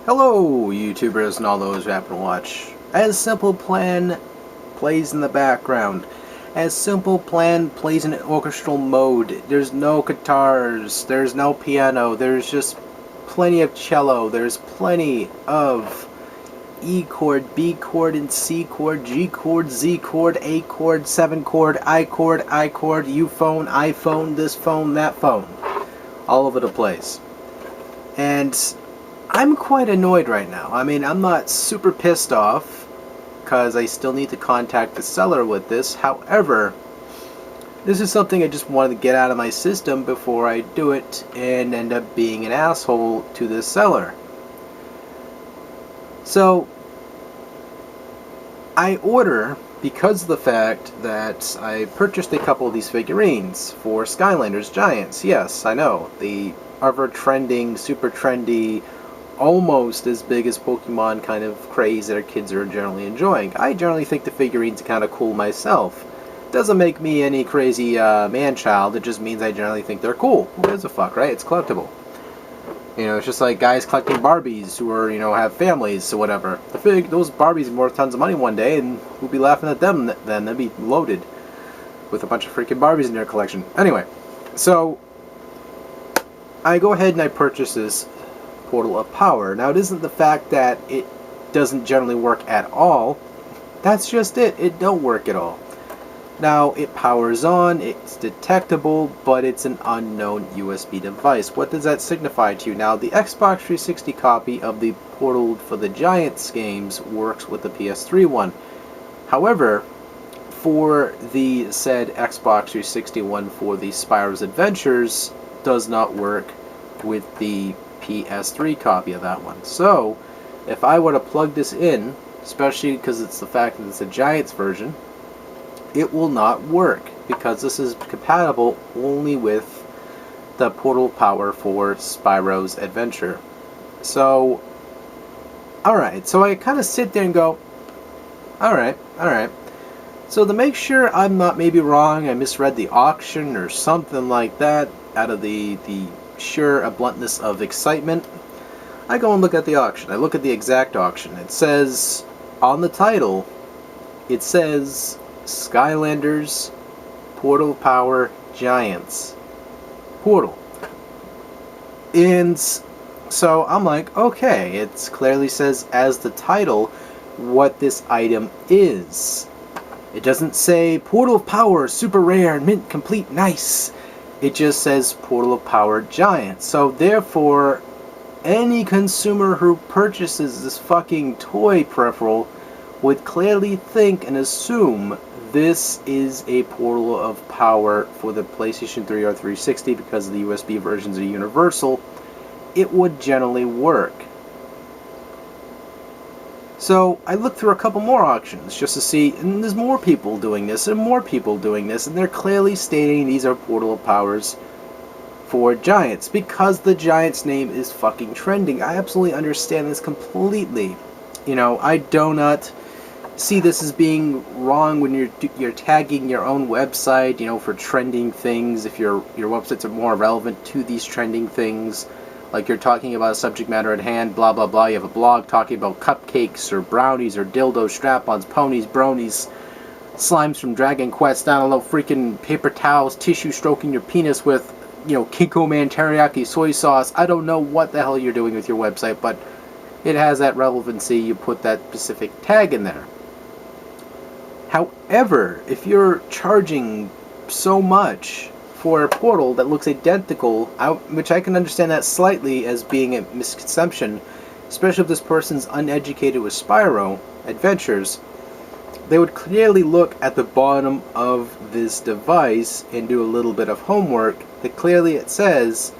Hello, YouTubers and all those who happen to watch. As Simple Plan plays in the background. As Simple Plan plays in orchestral mode. There's no guitars, there's no piano, there's just plenty of cello, there's plenty of E chord, B chord, and C chord, G chord, Z chord, A chord, 7 chord, I chord, U phone, iPhone, this phone, that phone. All over the place. And I'm quite annoyed right now. I mean, I'm not super pissed off because I still need to contact the seller with this. However, this is something I just wanted to get out of my system before I do it and end up being an asshole to the seller. So, I order because of the fact that I purchased a couple of these figurines for Skylanders Giants. Yes, I know, the ever trending, super trendy, almost as big as Pokemon kind of craze that our kids are generally enjoying. I generally think the figurines are kind of cool myself. Doesn't make me any crazy man-child, it just means I generally think they're cool. Who gives a fuck, right? It's collectible. You know, it's just like guys collecting Barbies who are, have families or whatever. Those Barbies are worth tons of money one day, and we'll be laughing at them then. They'll be loaded with a bunch of freaking Barbies in their collection. Anyway, so I go ahead and I purchase this Portal of Power. Now, it isn't the fact that it doesn't generally work at all. That's just it. It don't work at all. Now, it powers on, it's detectable, but it's an unknown USB device. What does that signify to you? Now, the Xbox 360 copy of the Portal for the Giants games works with the PS3 one. However, for the said Xbox 360 one for the Spyro's Adventures, does not work with the PS3 copy of that one. So, if I were to plug this in, especially because it's the fact that it's a Giants version, it will not work because this is compatible only with the Portal Power for Spyro's Adventure. So, alright, so I kind of sit there and go, alright. So to make sure I'm not maybe wrong, I misread the auction or something like that, out of the sheer bluntness of excitement, I go and look at the auction. I look at the exact auction. It says, on the title, it says Skylanders Portal Power Giants. Portal. And so I'm like, okay, it clearly says as the title what this item is. It doesn't say Portal of Power, super rare, mint complete, nice. It just says Portal of Power Giants. So therefore, any consumer who purchases this fucking toy peripheral would clearly think and assume this is a Portal of Power for the PlayStation 3 or 360 because the USB versions are universal. It would generally work. So I looked through a couple more auctions just to see, and there's more people doing this, and more people doing this, and they're clearly stating these are Portal of Powers for Giants because the Giants name is fucking trending. I absolutely understand this completely. I do not see this as being wrong when you're tagging your own website, for trending things. If your websites are more relevant to these trending things, like you're talking about a subject matter at hand, blah blah blah. You have a blog talking about cupcakes or brownies or dildos, strap-ons, ponies, bronies, slimes from Dragon Quest. I don't know, freaking paper towels, tissue stroking your penis with, Kinko Man teriyaki soy sauce. I don't know what the hell you're doing with your website, but it has that relevancy. You put that specific tag in there. However, if you're charging so much for a portal that looks identical, which I can understand that slightly as being a misconception, especially if this person's uneducated with Spyro Adventures, they would clearly look at the bottom of this device and do a little bit of homework that clearly it says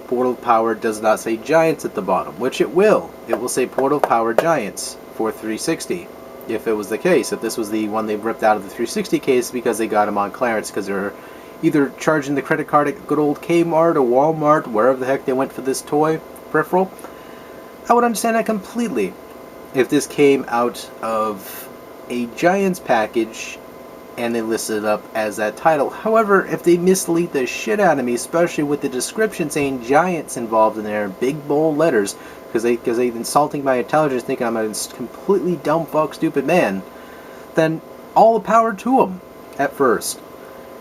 Portal Power does not say Giants at the bottom, which it will. It will say Portal Power Giants for 360. If it was the case, if this was the one they ripped out of the 360 case because they got them on clearance because they're either charging the credit card at good old Kmart or Walmart, wherever the heck they went for this toy peripheral, I would understand that completely. If this came out of a Giants package and they listed it up as that title. However, if they mislead the shit out of me, especially with the description saying giants involved in there, big bold letters, because they've insulting my intelligence, thinking I'm a completely dumb fuck stupid man, then all the power to them at first.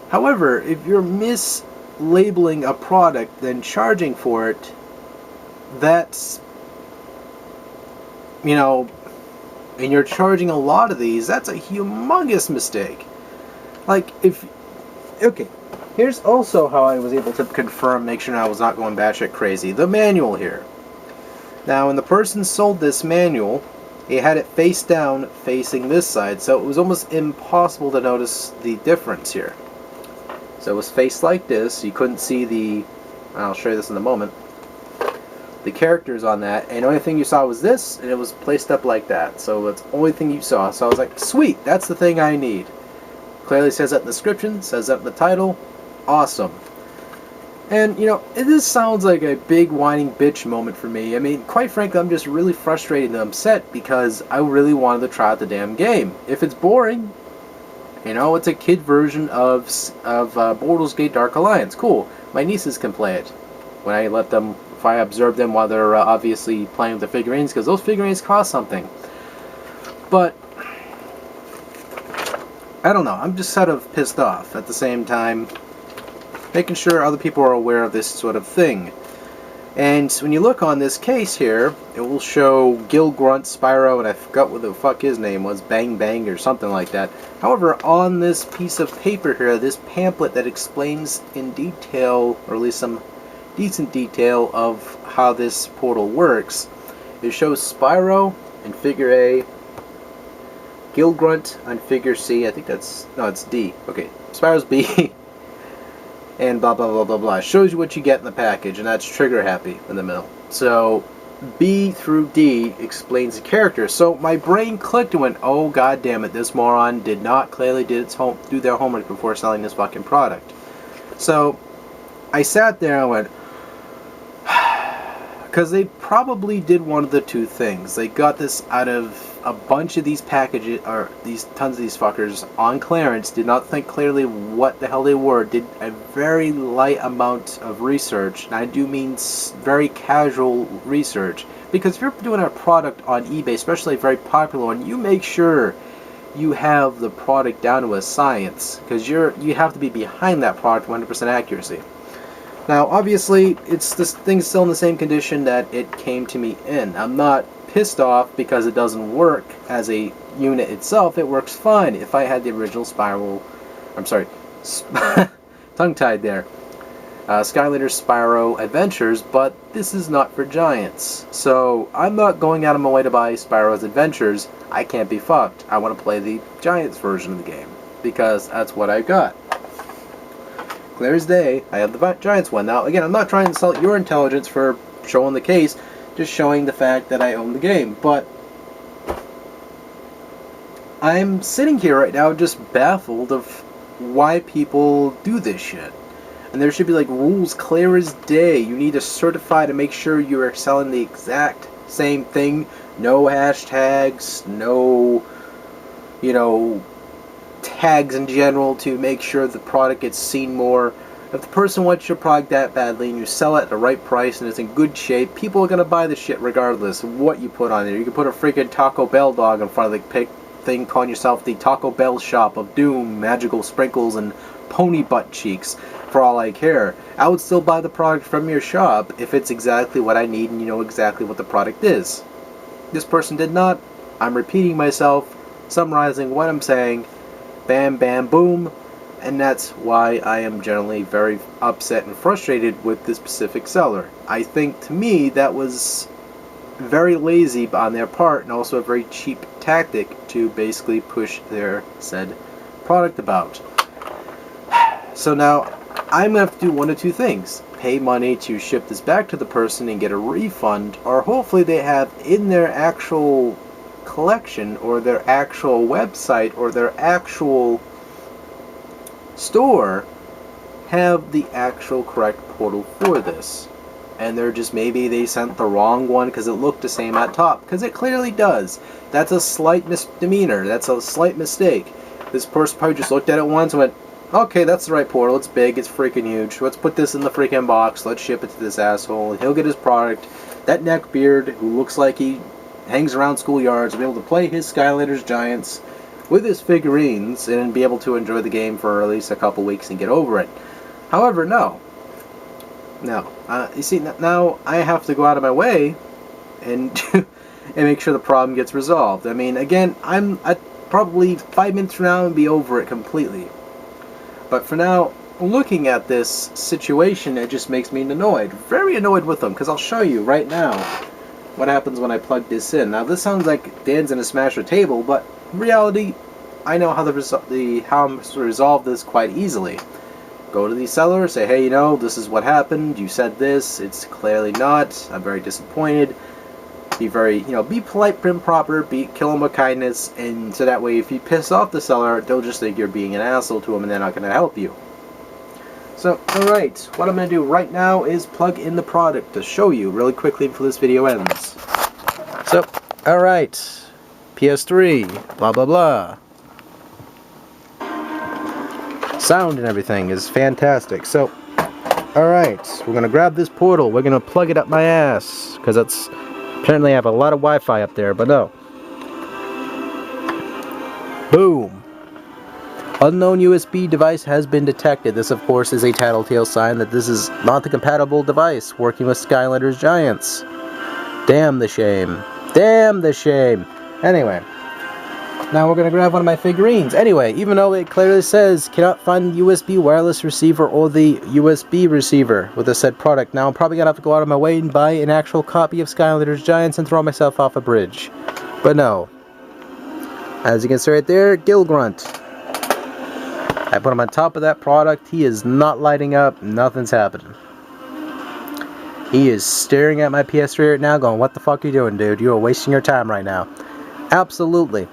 However, if you're mislabeling a product, then charging for it, that's, you know, and you're charging a lot of these, that's a humongous mistake. Like, okay, here's also how I was able to confirm, make sure I was not going batshit crazy. The manual here. Now, when the person sold this manual, he had it face down, facing this side, so it was almost impossible to notice the difference here. So it was faced like this, you couldn't see the, I'll show you this in a moment, the characters on that, and the only thing you saw was this, and it was placed up like that. So that's the only thing you saw. So I was like, sweet, that's the thing I need. Clearly says that in the description, says that in the title. Awesome. And, you know, this sounds like a big whining bitch moment for me. I mean, quite frankly, I'm just really frustrated and upset because I really wanted to try out the damn game. If it's boring, you know, it's a kid version of Baldur's Gate Dark Alliance. Cool. My nieces can play it when I let them, if I observe them while they're obviously playing with the figurines, because those figurines cost something. But I don't know, I'm just sort of pissed off at the same time, making sure other people are aware of this sort of thing. And when you look on this case here, it will show Gil Grunt, Spyro, and I forgot what the fuck his name was, Bang Bang or something like that. However, on this piece of paper here, this pamphlet that explains in detail, or at least some decent detail of how this portal works, it shows Spyro in figure A, Gil Grunt on figure C, I think that's, no, it's D, okay, Spyro's B, and blah blah blah blah blah. It shows you what you get in the package, and that's trigger happy in the middle. So B through D explains the character. So my brain clicked and went, oh god damn it, this moron did not clearly do their homework before selling this fucking product. So I sat there and went, because they probably did one of the two things. They got this out of a bunch of these packages, or these tons of these fuckers on clearance, did not think clearly what the hell they were, did a very light amount of research, and I do mean very casual research, because if you're doing a product on eBay, especially a very popular one, you make sure you have the product down to a science, because you have to be behind that product 100% accuracy. Now, obviously, this thing's still in the same condition that it came to me in. I'm not pissed off because it doesn't work as a unit itself. It works fine. If I had the original Spiral, I'm sorry, tongue-tied there, Skylander Spyro Adventures, but this is not for giants. So I'm not going out of my way to buy Spyro's Adventures. I can't be fucked. I want to play the giants version of the game because that's what I got. Clear as day, I have the Giants one. Now, again, I'm not trying to insult your intelligence for showing the case, just showing the fact that I own the game. But I'm sitting here right now just baffled of why people do this shit. And there should be like rules clear as day. You need to certify to make sure you're selling the exact same thing. No hashtags, no, you know, tags in general to make sure the product gets seen more. If the person wants your product that badly and you sell it at the right price and it's in good shape, people are going to buy the shit regardless of what you put on there. You can put a freaking Taco Bell dog in front of the thing, calling yourself the Taco Bell shop of doom, magical sprinkles and pony butt cheeks, for all I care. I would still buy the product from your shop if it's exactly what I need and you know exactly what the product is. This person did not. I'm repeating myself, summarizing what I'm saying. Bam, bam, boom, and that's why I am generally very upset and frustrated with this specific seller. I think, to me, that was very lazy on their part, and also a very cheap tactic to basically push their said product about. So now, I'm going to have to do one of two things. Pay money to ship this back to the person and get a refund, or hopefully they have in their actual collection or their actual website or their actual store have the actual correct portal for this, and they're just, maybe they sent the wrong one because it looked the same at top, because it clearly does. That's a slight misdemeanor, that's a slight mistake. This person probably just looked at it once and went, okay, that's the right portal. It's big. It's freaking huge. Let's put this in the freaking box. Let's ship it to this asshole. He'll get his product. That neckbeard, who looks like he hangs around schoolyards, will be able to play his Skylanders Giants with his figurines and be able to enjoy the game for at least a couple weeks and get over it. However, no. No. You see, now I have to go out of my way and and make sure the problem gets resolved. I mean, again, I'm probably 5 minutes from now and be over it completely. But for now, looking at this situation, it just makes me annoyed. Very annoyed with them, because I'll show you right now what happens when I plug this in. Now, this sounds like Dan's gonna smash a table, but in reality, I know how to resolve this quite easily. Go to the seller, say, hey, this is what happened. You said this. It's clearly not. I'm very disappointed. Be very, be polite, prim, proper, kill him with kindness, and so that way if you piss off the seller, they'll just think you're being an asshole to them and they're not going to help you. So, alright, what I'm going to do right now is plug in the product to show you really quickly before this video ends. So, alright, PS3, blah blah blah. Sound and everything is fantastic. So, alright, we're going to grab this portal, we're going to plug it up my ass, because that's... Apparently I have a lot of Wi-Fi up there, but no. Boom. Unknown USB device has been detected. This, of course, is a tattletale sign that this is not the compatible device working with Skylanders Giants. Damn the shame. Damn the shame. Anyway. Now we're going to grab one of my figurines. Anyway, even though it clearly says cannot find the USB wireless receiver or the USB receiver with the said product. Now I'm probably going to have to go out of my way and buy an actual copy of Skylanders Giants and throw myself off a bridge. But no. As you can see right there, Gill Grunt. I put him on top of that product. He is not lighting up. Nothing's happening. He is staring at my PS3 right now going, what the fuck are you doing, dude? You are wasting your time right now. Absolutely.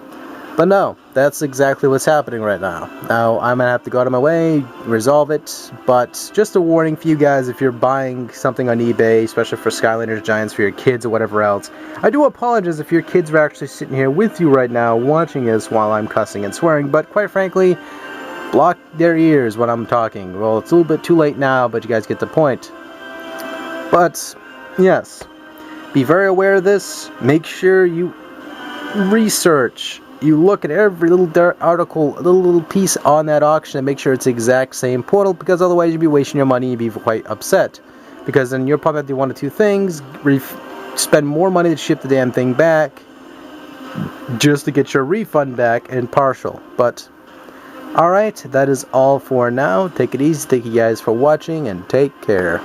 But no, that's exactly what's happening right now. Now, I'm going to have to go out of my way, resolve it, but just a warning for you guys if you're buying something on eBay, especially for Skylanders Giants for your kids or whatever else. I do apologize if your kids are actually sitting here with you right now watching this while I'm cussing and swearing, but quite frankly, block their ears when I'm talking. Well, it's a little bit too late now, but you guys get the point. But, yes, be very aware of this. Make sure you research. You look at every little article, little piece on that auction and make sure it's the exact same portal, because otherwise you'd be wasting your money and you'd be quite upset. Because then you'll probably have to do one of two things. Spend more money to ship the damn thing back just to get your refund back and partial. But, alright, that is all for now. Take it easy. Thank you guys for watching and take care.